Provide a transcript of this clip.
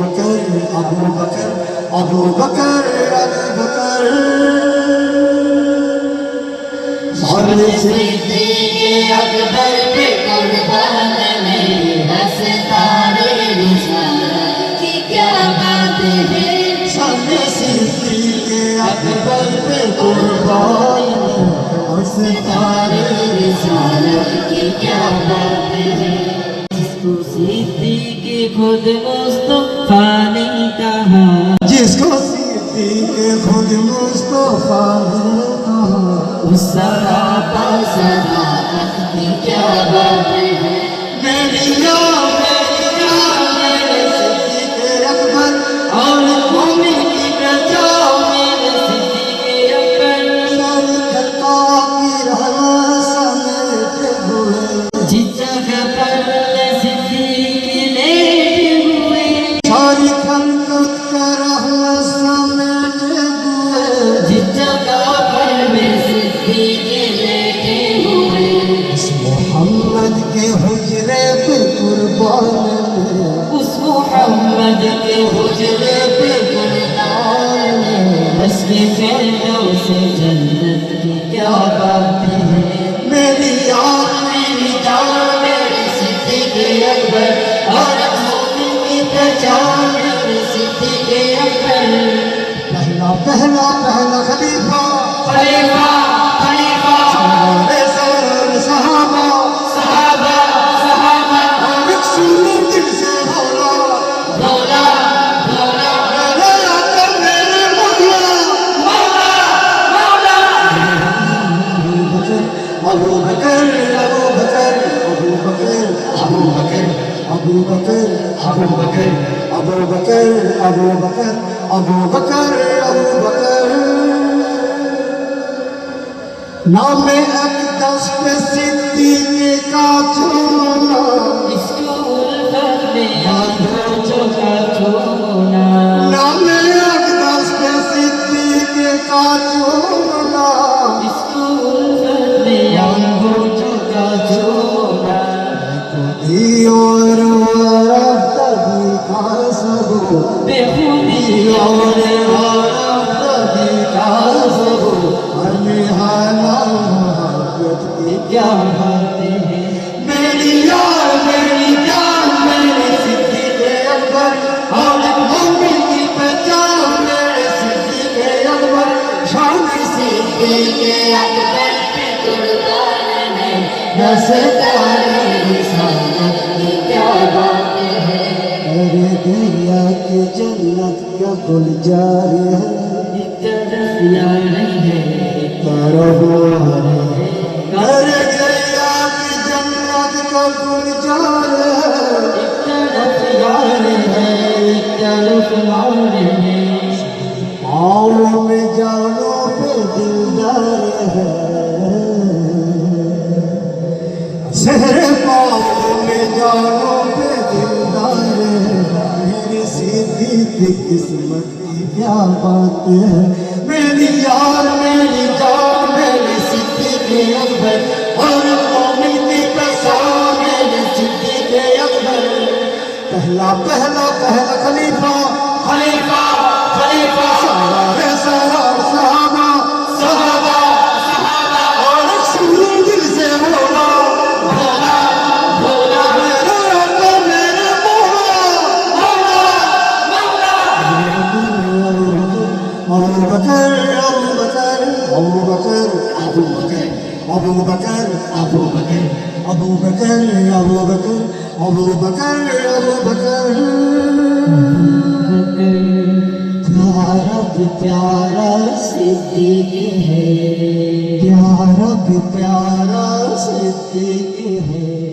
بکر ابو بکر ابو بکر ابو بکر صدیق اکبر پہ قربان میرا ستارے رسالت کی کیا بات ہے صدیق اکبر پہ قربان ستارے رسالت کی کیا بات ہے جس کو صدیق خود مصطفیٰ نے کہا جس کو صدیق خود مصطفیٰ نے کہا اس سراپا صداقت کی کیا بات ہے میری میرے صدیق اکبر اور مومن کی بچا میرے صدیق اکبر ساری خلقہ کی رحمت سمیٹے ہوئے جس جگہ پر صدیق لیٹے ہوئے ساری خلقت کا رحمت سمیٹے ہوئے جس جگہ پر میں صدیق لیٹے ہوئے اس محمد کے حجرے پہ قربان اس محمد کے حجرے پہ قربان بس کے فردوس جنت کی کیا بات ہے میری یاد میری جان میرے صدیق اکبر اور مومن کی پہچان میرے صدیق اکبر پہلا خلیفہ خلیفہ خلیفہ سارے صحابہ صحابہ صحابہ اور ایک سنت دل سے بولا بولا بولا میرے آقا میرے مولا مولا ابو بکر ابو بکر ابو بکر ابو بکر ابو بکر ابو بکر ابو بکر ابو بکر ابو بکر ابو بکر نام اقدس پہ صدیق کا چھونا اس کو الفت میں آنکھوں کا چھونا نام اقدس پہ صدیق کا چھونا اس کو الفت میں آنکھوں کا چھونا اور تبھی کا سب بے خونی اور تبھی کا سب محبت کی کیا باتیں ہیں میری یار میری جان میرے صدیق اکبر اور مومن کی پہچان میرے صدیق اکبر شان صدیق اکبر پہ قربان ہے ستارے رسالت کی کیا باتیں ہیں میرے دریا کی جنت کا گلزار ہے ایک طرف یار نہیں ہے کاروبار ہے میرے دریا کی جنت کا گلزار ہے ایک طرف یار ہے ایک طرف مار ہے پاؤں میں جانوں پہ دلدار ہے شہر پاؤں میں جانوں پہ دلدار ہے میری صدیق کی قسمت کی کیا بات ہے میری یار میری جان میری صدیق اکبر اور مومن کی پہچان میری صدیق اکبر پہلا خلیفہ خلیفہ خلیفہ سارے صحابہ صحابہ صحابہ اور ایک سنو دل سے بولا بولا بولا میرے آقا میرے مولا مولا ابو بکر ابو بکر ابو بکر ابو بکر ابو بکر ابو بکر ابو بکر ابو بکر ابو بکر ابو بکر پیارا پیارا صدیق ہے پیارا صدیق ہے